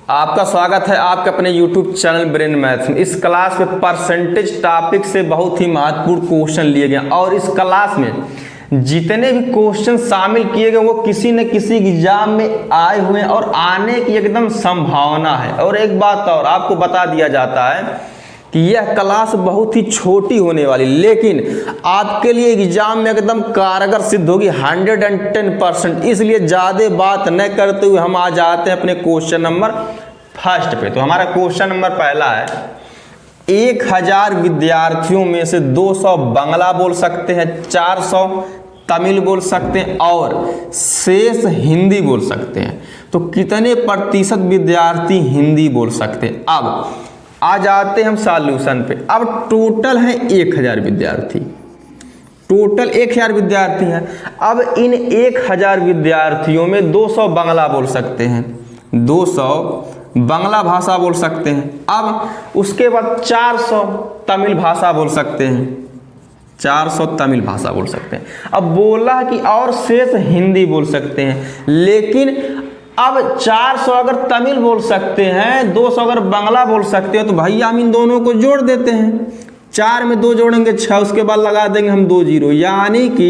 आपका स्वागत है आपके अपने YouTube चैनल ब्रेन मैथ्स में। इस क्लास में परसेंटेज टॉपिक से बहुत ही महत्वपूर्ण क्वेश्चन लिए गए और इस क्लास में जितने भी क्वेश्चन शामिल किए गए वो किसी न किसी एग्जाम में आए हुए हैं और आने की एकदम संभावना है। और एक बात और आपको बता दिया जाता है कि यह क्लास बहुत ही छोटी होने वाली, लेकिन आपके लिए एग्जाम में एकदम कारगर सिद्ध होगी 110%। इसलिए ज़्यादा बात न करते हुए हम आ जाते हैं अपने क्वेश्चन नंबर फर्स्ट पे। तो हमारा क्वेश्चन नंबर पहला है, 1000 विद्यार्थियों में से 200 बांग्ला बोल सकते हैं, 400 तमिल बोल सकते हैं और शेष हिंदी बोल सकते हैं। तो कितने प्रतिशत विद्यार्थी हिंदी बोल सकते हैं? अब आ जाते हैं हम सॉल्यूशन पे। अब टोटल है 1000 विद्यार्थी, टोटल 1000 विद्यार्थी हैं। अब इन 1000 विद्यार्थियों में 200 बांग्ला बोल सकते हैं, 200 बांग्ला भाषा बोल सकते हैं। अब उसके बाद 400 तमिल भाषा बोल सकते हैं, 400 तमिल भाषा बोल सकते हैं। अब बोला कि और शेष हिंदी बोल सकते हैं, लेकिन अब 400 अगर तमिल बोल सकते हैं, 200 अगर बांग्ला बोल सकते हो, तो भैया हम इन दोनों को जोड़ देते हैं। 4 में 2 जोड़ेंगे 6, उसके बाद लगा देंगे हम 2 जीरो, यानी कि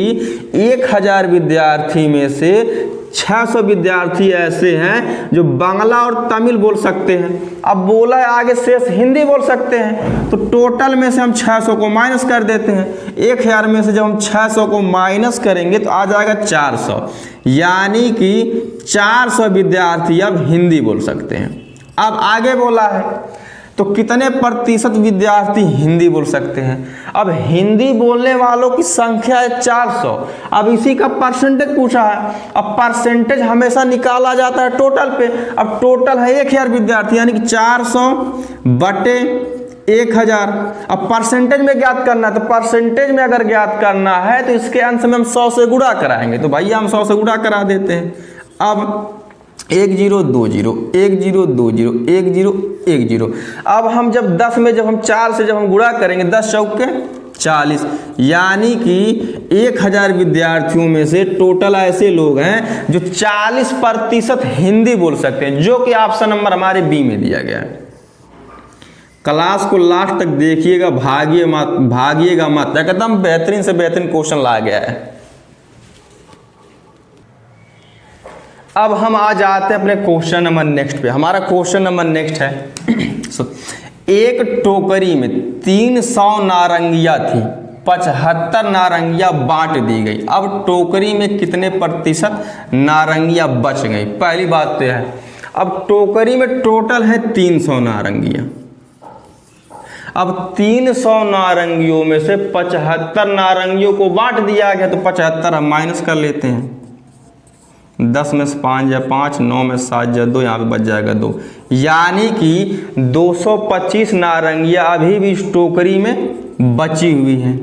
1000 विद्यार्थी में से 600 विद्यार्थी ऐसे हैं जो बांग्ला और तमिल बोल सकते हैं। अब बोला है आगे शेष हिंदी बोल सकते हैं, तो टोटल में से हम 600 को माइनस कर देते हैं। 1000 में से जब हम 600 को माइनस करेंगे तो आ जाएगा 400, यानी कि 400 विद्यार्थी अब हिंदी बोल सकते हैं। अब आगे बोला है तो कितने प्रतिशत विद्यार्थी हिंदी बोल सकते हैं? अब हिंदी बोलने वालों की संख्या है 400। अब इसी का परसेंटेज पूछा है। अब परसेंटेज हमेशा निकाला जाता है टोटल पे। अब टोटल है 1000 विद्यार्थी, यानी कि 400 बटे 1000। अब परसेंटेज में ज्ञात करना है, तो परसेंटेज में अगर ज्ञात करना है तो इसके अंश में हम 100 से गुणा कराएंगे। तो भैया हम 100 से गुणा करा देते हैं। अब 1 0 2 0 1 0 2 0 1 0 1 0। अब हम जब 10 में जब हम 4 से जब हम गुणा करेंगे, 10 चौके 40, यानी कि 1000 विद्यार्थियों में से टोटल ऐसे लोग हैं जो 40% हिंदी बोल सकते हैं, जो कि ऑप्शन नंबर हमारे बी में दिया गया है। क्लास को लास्ट तक देखिएगा, भागिएगा मत, एकदम बेहतरीन से बेहतरीन क्वेश्चन ला गया है। अब हम आ जाते हैं अपने क्वेश्चन नंबर नेक्स्ट पे। हमारा क्वेश्चन नंबर नेक्स्ट है एक टोकरी में 300 नारंगियां थी, 75 नारंगियां बांट दी गई। अब टोकरी में कितने प्रतिशत नारंगियां बच गई? पहली बात तो है, अब टोकरी में टोटल है 300 नारंगियां। अब 300 नारंगियों में से 75 नारंगियों को बांट दिया गया, तो 75 हम माइनस कर लेते हैं। 10 में से 5 या 5, 9 में 7 या 2, यहाँ पे बच जाएगा 2, यानी कि 225 नारंगियां अभी भी इस टोकरी में बची हुई हैं।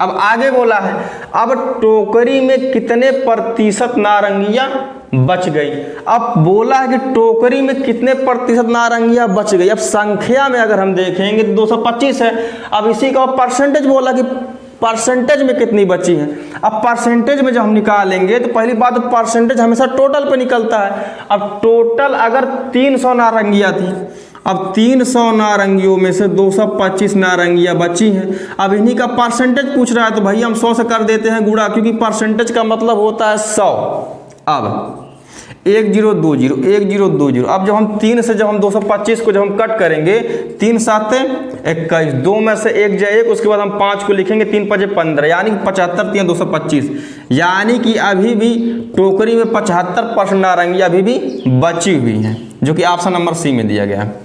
अब आगे बोला है, अब टोकरी में कितने प्रतिशत नारंगियां बच गई? अब बोला है कि टोकरी में कितने प्रतिशत नारंगियां बच गई। अब संख्या में अगर हम देखेंगे तो 225 है। अब इसी का परसेंटेज बोला कि परसेंटेज में कितनी बची है। अब परसेंटेज में जब हम निकालेंगे तो पहली बात, परसेंटेज हमेशा टोटल पे निकलता है। अब टोटल अगर 300 नारंगियां थी, अब 300 नारंगियों में से 225 नारंगियां बची हैं। अब इन्हीं का परसेंटेज पूछ रहा है, तो भैया हम 100 से कर देते हैं गुणा, क्योंकि परसेंटेज का मतलब होता है 100। अब 1 0 2 0 1 0 2 0। अब जब हम 3 से जब हम 225 को जब हम कट करेंगे, 3 7 21, 2 में से 1 जाए 1, उसके बाद हम 5 को लिखेंगे, 3 5 15, यानी 75 3 225, यानी कि अभी भी टोकरी में 75% नारंगियां अभी भी बची हुई हैं, जो कि ऑप्शन नंबर सी में दिया गया है।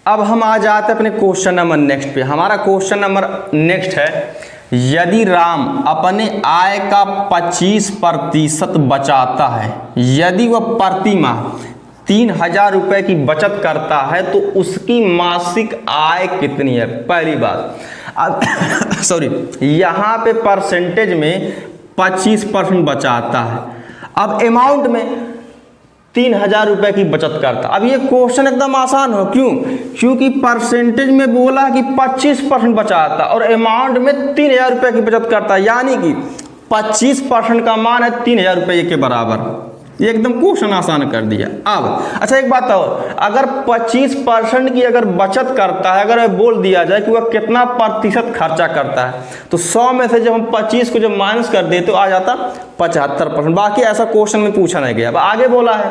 अब हम आ जाते हैं अपने क्वेश्चन नंबर नेक्स्ट पे। हमारा क्वेश्चन नंबर नेक्स्ट है, यदि राम अपने आय का 25% बचाता है, यदि वह प्रति माह 3000 रुपये की बचत करता है, तो उसकी मासिक आय कितनी है? पहली बात, अब सॉरी, यहाँ पे परसेंटेज में 25% बचाता है। अब अमाउंट में 3000 रुपये की बचत करता। अब ये क्वेश्चन एकदम आसान हो, क्यों? क्योंकि परसेंटेज में बोला कि 25% बचाता और अमाउंट में 3000 रुपये की बचत करता, यानी कि 25% का मान है 3,000 रुपये के बराबर। ये एकदम क्वेश्चन आसान कर दिया। अब अच्छा एक बात और, अगर 25% की अगर बचत करता है, अगर बोल दिया जाए कि वह कितना प्रतिशत खर्चा करता है, तो 100 में से जब हम 25 को जब माइनस कर दे तो आ जाता 75%। बाकी ऐसा क्वेश्चन में पूछा नहीं गया। अब आगे बोला है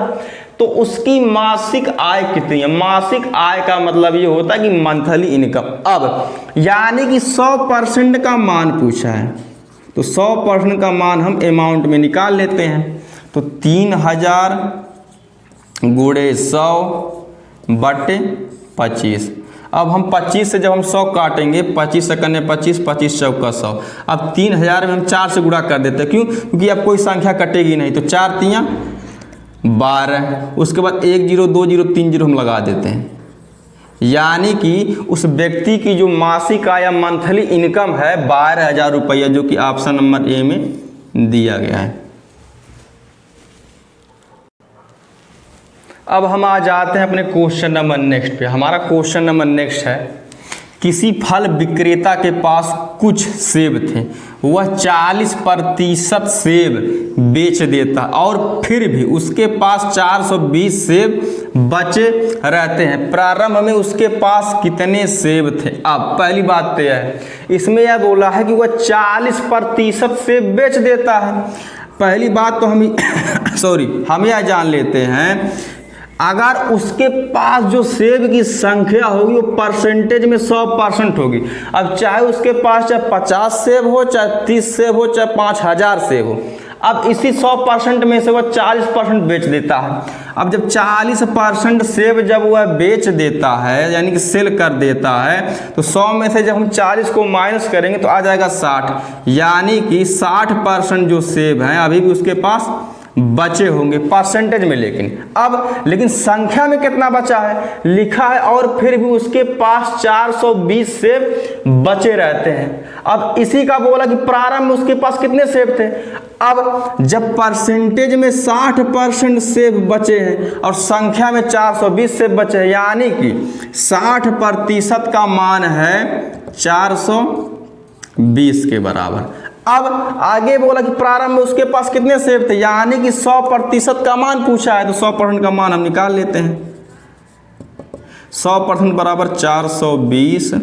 तो उसकी मासिक आय कितनी है। मासिक आय का मतलब ये होता है कि मंथली इनकम। अब यानी कि 100% का मान पूछा है, तो 100% का मान हम अमाउंट में निकाल लेते हैं। तो 3,000 गुणे 100/25। अब हम 25 से जब हम 100 काटेंगे, 25 से करने 25, 25 चौका 100। अब 3,000 में हम 4 से गुणा कर देते हैं। क्यों? क्योंकि अब कोई संख्या कटेगी नहीं, तो 4 तियाँ 12। उसके बाद 1 0 2 0 3 0 हम लगा देते हैं। यानी कि उस व्यक्ति की जो मासिक आय या मंथली इनकम है 12,000 रुपया, जो कि ऑप्शन नंबर ए में दिया गया है। अब हम आ जाते हैं अपने क्वेश्चन नंबर नेक्स्ट पे। हमारा क्वेश्चन नंबर नेक्स्ट है, किसी फल विक्रेता के पास कुछ सेब थे, वह 40% सेब बेच देता और फिर भी उसके पास 420 सेब बचे रहते हैं। प्रारंभ में उसके पास कितने सेब थे। अब पहली बात तो यह है, इसमें यह बोला है कि वह 40% सेब बेच देता है। पहली बात तो हम हम यह जान लेते हैं, अगर उसके पास जो सेब की संख्या होगी वो परसेंटेज में 100% होगी। अब चाहे उसके पास चाहे 50 सेब हो, चाहे 30 सेब हो, चाहे 5,000 सेब हो, अब इसी 100% में से वह 40% बेच देता है। अब जब 40% सेब जब वह बेच देता है, यानी कि सेल कर देता है, तो 100 में से जब हम 40 को माइनस करेंगे तो आ जाएगा 60। यानी कि 60% जो सेब हैं अभी भी उसके पास बचे होंगे परसेंटेज में। लेकिन संख्या में कितना बचा है लिखा है, और फिर भी उसके पास 420 सेब बचे रहते हैं। अब इसी का बोला कि प्रारंभ में उसके पास कितने सेब थे। अब जब परसेंटेज में 60% सेब बचे हैं और संख्या में 420 सेब बचे हैं, यानी कि 60% का मान है 420 के बराबर। अब आगे बोला कि प्रारंभ में उसके पास कितने सेब थे, यानी कि 100% का मान पूछा है, तो 100% का मान हम निकाल लेते हैं। 100% बराबर 420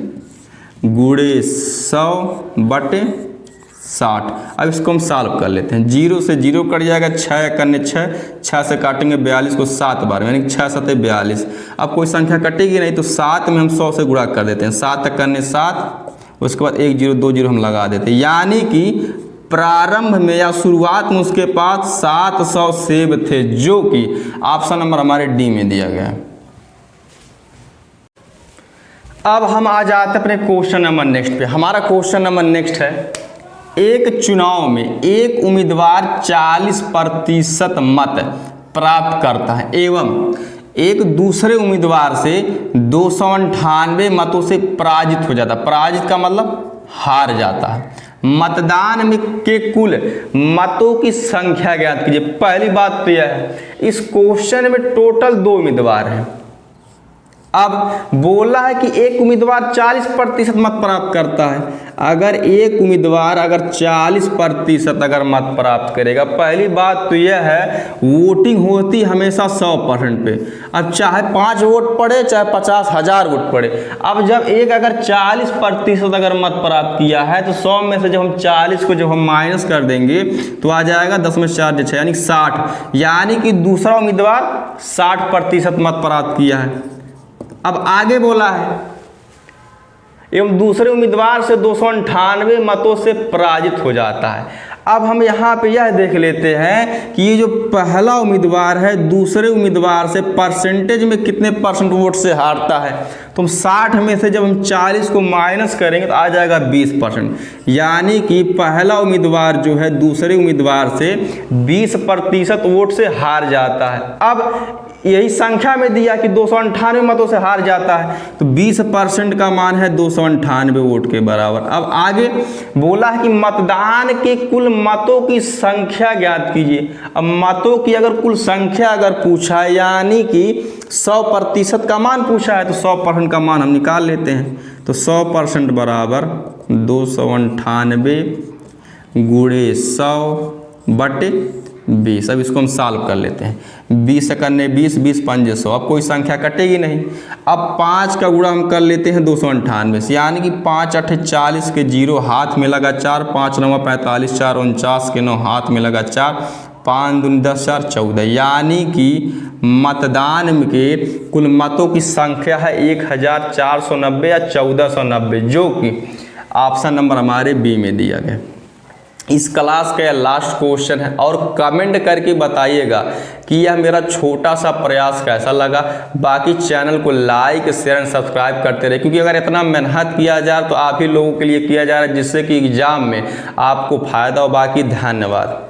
गुणे 100/60। अब इसको हम सॉल्व कर लेते हैं। 0 से 0 कट जाएगा, 6 करने 6, 6 से काटेंगे 42 को 7 बार, यानी 6 7 42। अब कोई संख्या कटेगी नहीं, तो 7 में हम 100 से गुणा कर देते हैं। 7 करने 7, उसके बाद 1 0 2 0 हम लगा देते हैं। यानी कि प्रारंभ में या शुरुआत में उसके पास 700 सेब थे, जो कि ऑप्शन नंबर हमारे डी में दिया गया है। अब हम आ जाते हैं अपने क्वेश्चन नंबर नेक्स्ट पे। हमारा क्वेश्चन नंबर नेक्स्ट है, एक चुनाव में एक उम्मीदवार 40% मत प्राप्त करता है एवं एक दूसरे उम्मीदवार से 298 मतों से पराजित हो जाता है। पराजित का मतलब हार जाता है। मतदान में के कुल मतों की संख्या ज्ञात कीजिए। पहली बात तो यह है, इस क्वेश्चन में टोटल 2 उम्मीदवार हैं। अब बोला है कि एक उम्मीदवार 40% मत प्राप्त करता है। अगर एक उम्मीदवार अगर 40% अगर मत प्राप्त करेगा, पहली बात तो यह है वोटिंग होती हमेशा 100% पे। अब चाहे 5 वोट पड़े, चाहे 50,000 वोट पड़े। अब जब एक अगर 40% अगर मत प्राप्त किया है, तो 100 में से जब हम 40 को जब हम माइनस कर देंगे तो आ जाएगा 10 में 4 6, यानी 60। यानी कि दूसरा उम्मीदवार 60% मत प्राप्त किया है। अब आगे बोला है एवं दूसरे उम्मीदवार से 298 मतों से पराजित हो जाता है। अब हम यहाँ पे यह देख लेते हैं कि ये जो पहला उम्मीदवार है दूसरे उम्मीदवार से परसेंटेज में कितने % वोट से हारता है। तो हम 60 में से जब हम 40 को माइनस करेंगे तो आ जाएगा 20%। यानी कि पहला उम्मीदवार जो है दूसरे उम्मीदवार से 20% वोट से हार जाता है। अब यही संख्या में दिया कि 298 मतों से हार जाता है, तो 20% का मान है 298 वोट के बराबर। अब आगे बोला है कि मतदान के कुल मतों की संख्या ज्ञात कीजिए। अब मतों की अगर कुल संख्या अगर पूछा है, यानी कि 100% का मान पूछा है, तो 100% का मान हम निकाल लेते हैं। तो 100% बराबर 298 गुणे 100/20। अब इसको हम सॉल्व कर लेते हैं। 20 करने 20, 20 5 100, अब कोई संख्या कटेगी नहीं। अब 5 का गुणा हम कर लेते हैं 298 से, यानी कि 5 8 40 के 0 हाथ में लगा 4, 5 9 45, 4 49 के 9 हाथ में लगा 4, 5 दूनी 10 4 14, यानी कि मतदान के कुल मतों की संख्या है 1490 या 1490, जो कि ऑप्शन नंबर हमारे बी में दिया गया। इस क्लास का यह लास्ट क्वेश्चन है और कमेंट करके बताइएगा कि यह मेरा छोटा सा प्रयास कैसा लगा। बाकी चैनल को लाइक शेयर एंड सब्सक्राइब करते रहे, क्योंकि अगर इतना मेहनत किया जाए तो आप ही लोगों के लिए किया जा रहा है, जिससे कि एग्जाम में आपको फायदा हो। बाकी धन्यवाद।